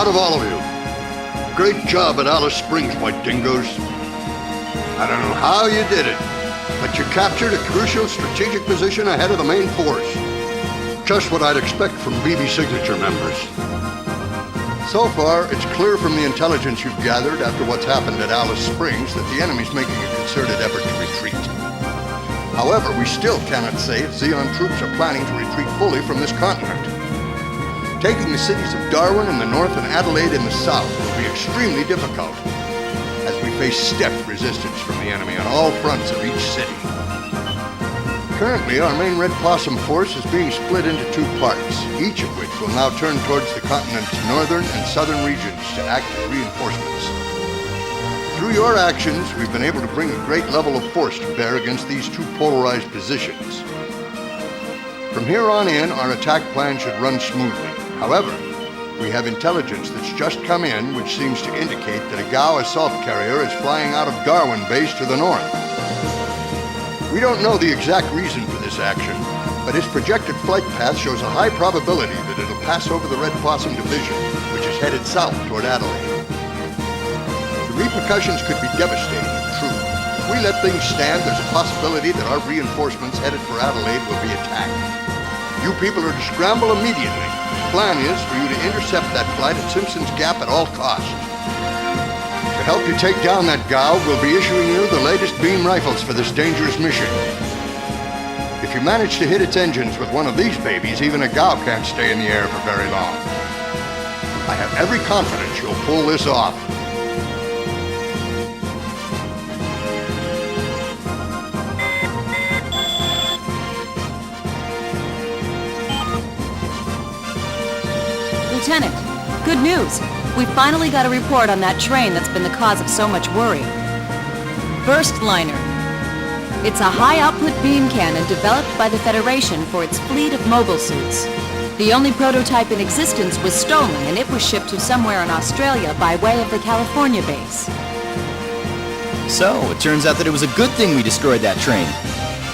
proud of all of you. Great job at Alice Springs, my dingoes. I don't know how you did it, but you captured a crucial strategic position ahead of the main force. Just what I'd expect from BB Signature members. So far, it's clear from the intelligence you've gathered after what's happened at Alice Springs that the enemy's making a concerted effort to retreat. However, we still cannot say if Zeon troops are planning to retreat fully from this continent. Taking the cities of Darwin in the north and Adelaide in the south will be extremely difficult, as we face stiff resistance from the enemy on all fronts of each city. Currently, our main Red Possum force is being split into two parts, each of which will now turn towards the continent's northern and southern regions to act as reinforcements. Through your actions, we've been able to bring a great level of force to bear against these two polarized positions. From here on in, our attack plan should run smoothly. However, we have intelligence that's just come in which seems to indicate that a Gaud assault carrier is flying out of Darwin base to the north. We don't know the exact reason for this action, but its projected flight path shows a high probability that it'll pass over the Red Possum Division, which is headed south toward Adelaide. The repercussions could be devastating, true. If we let things stand, there's a possibility that our reinforcements headed for Adelaide will be attacked. You people are to scramble immediately. The plan is for you to intercept that flight at Simpson's Gap at all costs. To help you take down that Gaud, we'll be issuing you the latest beam rifles for this dangerous mission. If you manage to hit its engines with one of these babies, even a Gaud can't stay in the air for very long. I have every confidence you'll pull this off. Lieutenant, good news. We finally got a report on that train that's been the cause of so much worry. Burst Liner. It's a high-output beam cannon developed by the Federation for its fleet of mobile suits. The only prototype in existence was stolen, and it was shipped to somewhere in Australia by way of the California base. So, it turns out that it was a good thing we destroyed that train.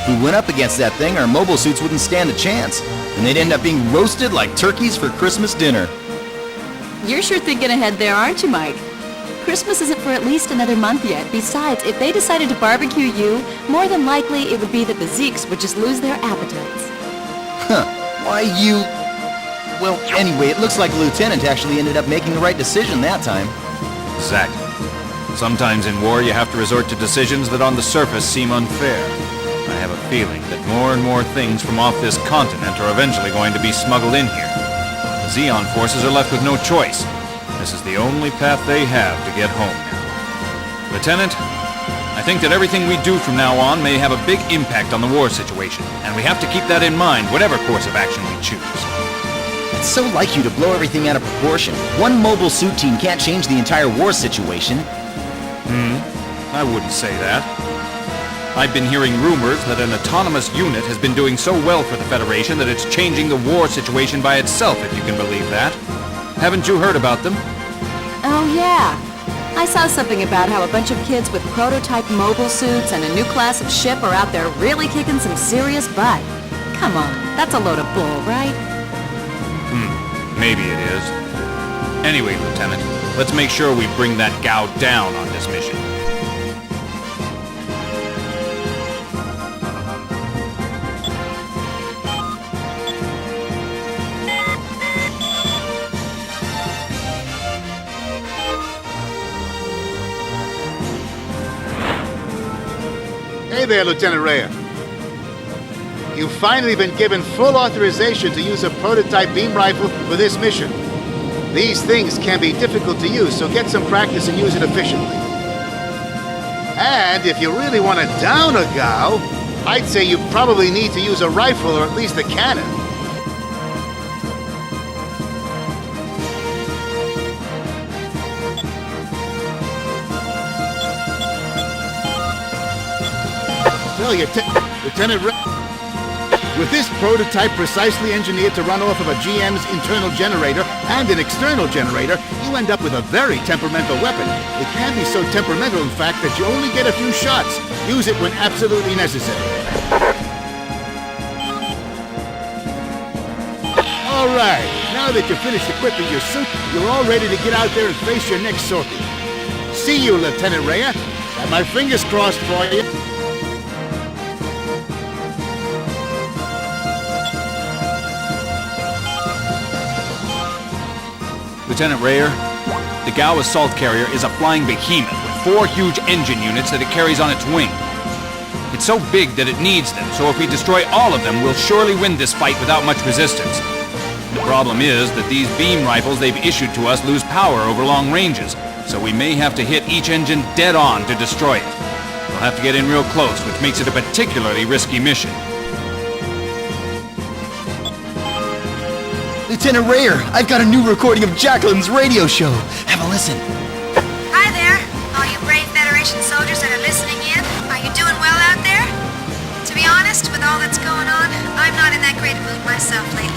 If we went up against that thing, our mobile suits wouldn't stand a chance, and they'd end up being roasted like turkeys for Christmas dinner. You're sure thinking ahead there, aren't you, Mike? Christmas isn't for at least another month yet. Besides, if they decided to barbecue you, more than likely it would be that the Zeeks would just lose their appetites. Huh. Why you... Well, anyway, it looks like the lieutenant actually ended up making the right decision that time. Exactly. Sometimes in war you have to resort to decisions that on the surface seem unfair. I have a feeling that more and more things from off this continent are eventually going to be smuggled in here. The Zeon forces are left with no choice. This is the only path they have to get home now. Lieutenant, I think that everything we do from now on may have a big impact on the war situation, and we have to keep that in mind, whatever course of action we choose. It's so like you to blow everything out of proportion. One mobile suit team can't change the entire war situation. I wouldn't say that. I've been hearing rumors that an autonomous unit has been doing so well for the Federation that it's changing the war situation by itself, if you can believe that. Haven't you heard about them? Oh, yeah. I saw something about how a bunch of kids with prototype mobile suits and a new class of ship are out there really kicking some serious butt. Come on, that's a load of bull, right? Maybe it is. Anyway, Lieutenant, let's make sure we bring that Gaud down on this mission. Hey there, Lieutenant Rhea. You've finally been given full authorization to use a prototype beam rifle for this mission. These things can be difficult to use, so get some practice and use it efficiently. And if you really want to down a Gaud, I'd say you probably need to use a rifle or at least a cannon. Well, Lieutenant with this prototype precisely engineered to run off of a GM's internal generator and an external generator, you end up with a very temperamental weapon. It can be so temperamental, in fact, that you only get a few shots. Use it when absolutely necessary. All right, now now that you've finished equipping your suit, you're all ready to get out there and face your next sortie. See you, Lieutenant Rhea. Got my fingers crossed for you. Lieutenant Rayer, the Gaud assault carrier is a flying behemoth with 4 huge engine units that it carries on its wing. It's so big that it needs them, so if we destroy all of them, we'll surely win this fight without much resistance. The problem is that these beam rifles they've issued to us lose power over long ranges, so we may have to hit each engine dead on to destroy it. We'll have to get in real close, which makes it a particularly risky mission. Lieutenant Rayer, I've got a new recording of Jacqueline's radio show. Have a listen. Hi there, all you brave Federation soldiers that are listening in. Are you doing well out there? To be honest, with all that's going on, I'm not in that great a mood myself lately.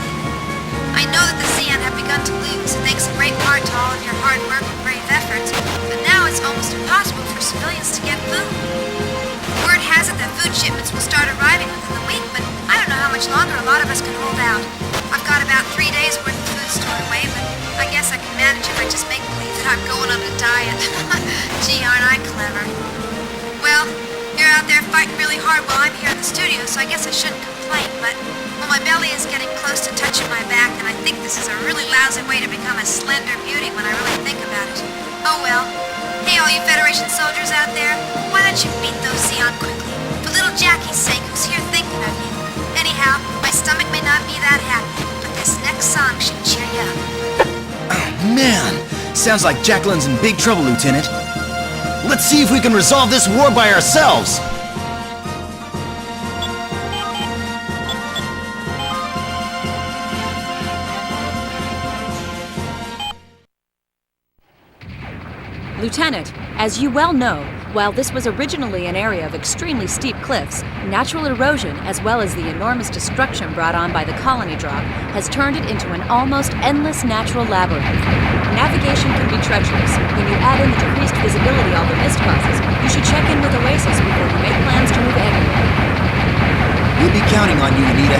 I know that the Xi'an have begun to lose, thanks in great part to all of your hard work and brave efforts, but now it's almost impossible for civilians to get food. Word has it that food shipments will start arriving within the week, but I don't know how much longer a lot of us can hold out. I've got about 3 days worth of food stored away, but I guess I can manage if I just make believe that I'm going on a diet. Gee, aren't I clever? Well, you're out there fighting really hard while I'm here in the studio, so I guess I shouldn't complain, but well, my belly is getting close to touching my back, and I think this is a really lousy way to become a slender beauty when I really think about it. Oh well. Hey, all you Federation soldiers out there, why don't you beat those Xi'an quickly? For little Jackie's sake, who's here thinking of you. Anyhow, my stomach may not be that happy, but this next song should cheer you up. Man, sounds like Jacqueline's in big trouble, Lieutenant. Let's see if we can resolve this war by ourselves. Lieutenant, as you well know, while this was originally an area of extremely steep cliffs, natural erosion, as well as the enormous destruction brought on by the colony drop, has turned it into an almost endless natural labyrinth. Navigation can be treacherous. When you add in the decreased visibility all the mist causes, you should check in with Oasis before you make plans to move anywhere. We'll be counting on you, Anita.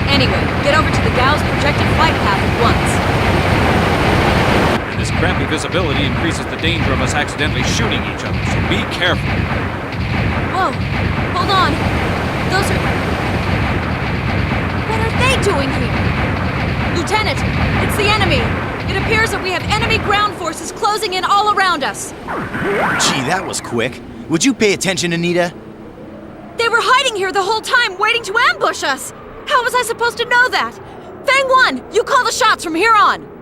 Anyway, get over to the Gaud's projected flight path at once. This crappy visibility increases the danger of us accidentally shooting each other, so be careful. Whoa! Hold on! Those are... What are they doing here? Lieutenant, it's the enemy! It appears that we have enemy ground forces closing in all around us. Gee, that was quick. Would you pay attention, Anita? They were hiding here the whole time, waiting to ambush us! How was I supposed to know that? Fang One, you call the shots from here on!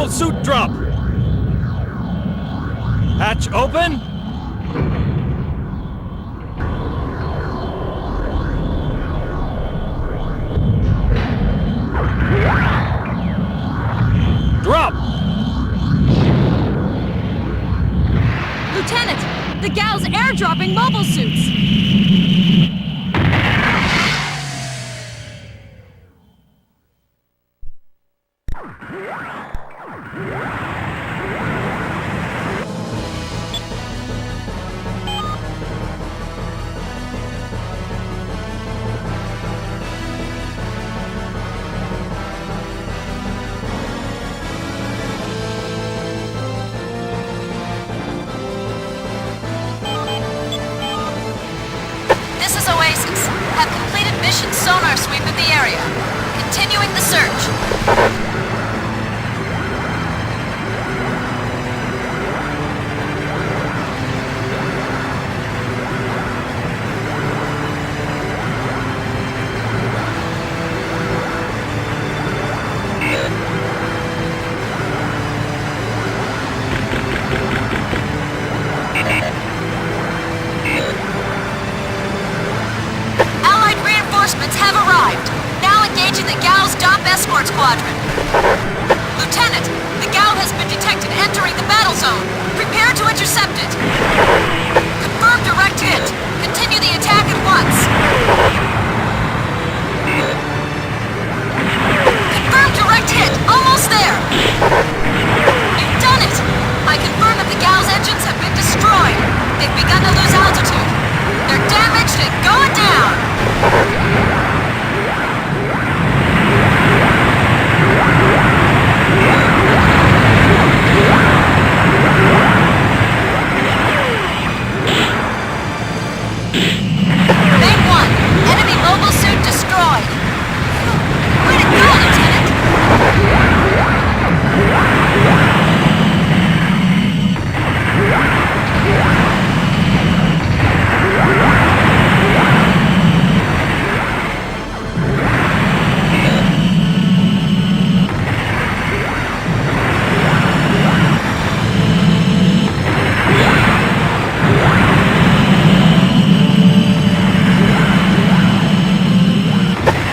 mobile suit drop! Hatch open! Drop! Lieutenant, the gal's airdropping mobile suits! This is Oasis. Have completed mission sonar sweep of the area. Continuing the search. Allied reinforcements have arrived. Now engaging the Gaud's Dop Escort Squadron. Lieutenant, the Gaud has been detected entering the battle zone. Prepare to intercept it. Confirm direct hit. Continue the attack at once. Confirm direct hit. Almost there. You've done it. I confirm that the Gaud's engines have been destroyed. They've begun to lose altitude. They're damaged and going down. Main 1, enemy mobile suit destroyed. Way to go, Lieutenant!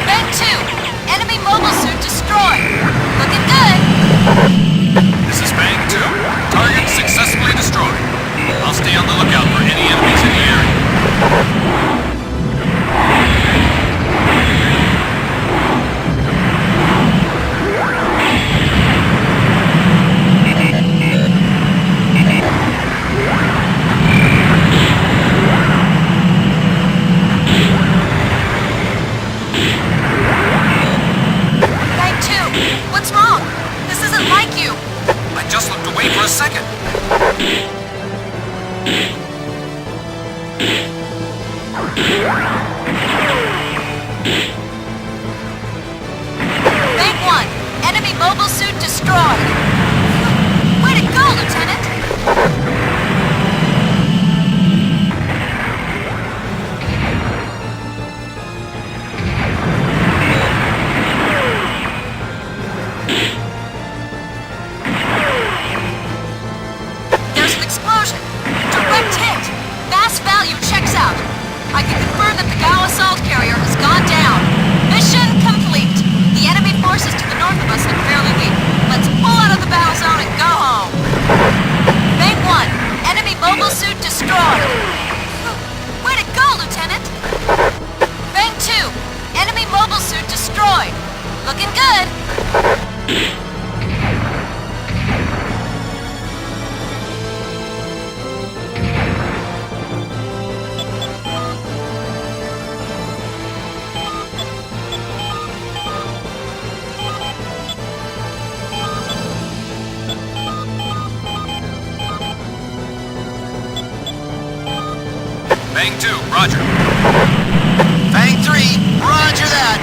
Main 2, enemy mobile suit destroyed. Looking good. This is Bang 2. Target successfully destroyed. I'll stay on the lookout for any enemies in the area. Main 2, what's wrong? This isn't like you. I just looked away for a second. Main 1, enemy mobile suit destroyed. Way to go, Lieutenant! There's an explosion. Direct hit. Mass value checks out. I can confirm that the Gao assault carrier has gone down. Mission complete. The enemy forces to the north of us look fairly weak. Let's pull out of the battle zone and go home. Main 1, enemy mobile suit destroyed. Way to go, Lieutenant! Main 2, enemy mobile suit destroyed. Looking good. Bang 2, roger. Bang 3, roger that.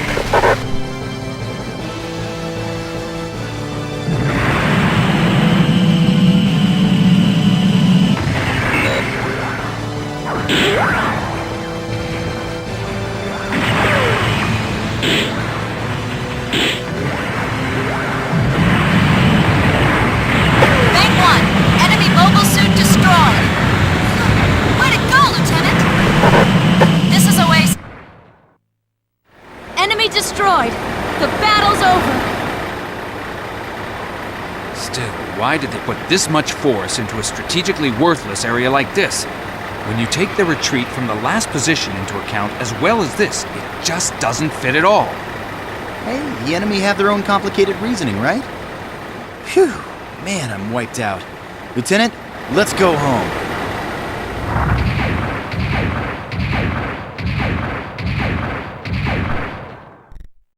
Still, why did they put this much force into a strategically worthless area like this? When you take the retreat from the last position into account as well as this, it just doesn't fit at all. Hey, the enemy have their own complicated reasoning, right? Phew, man, I'm wiped out. Lieutenant, let's go home.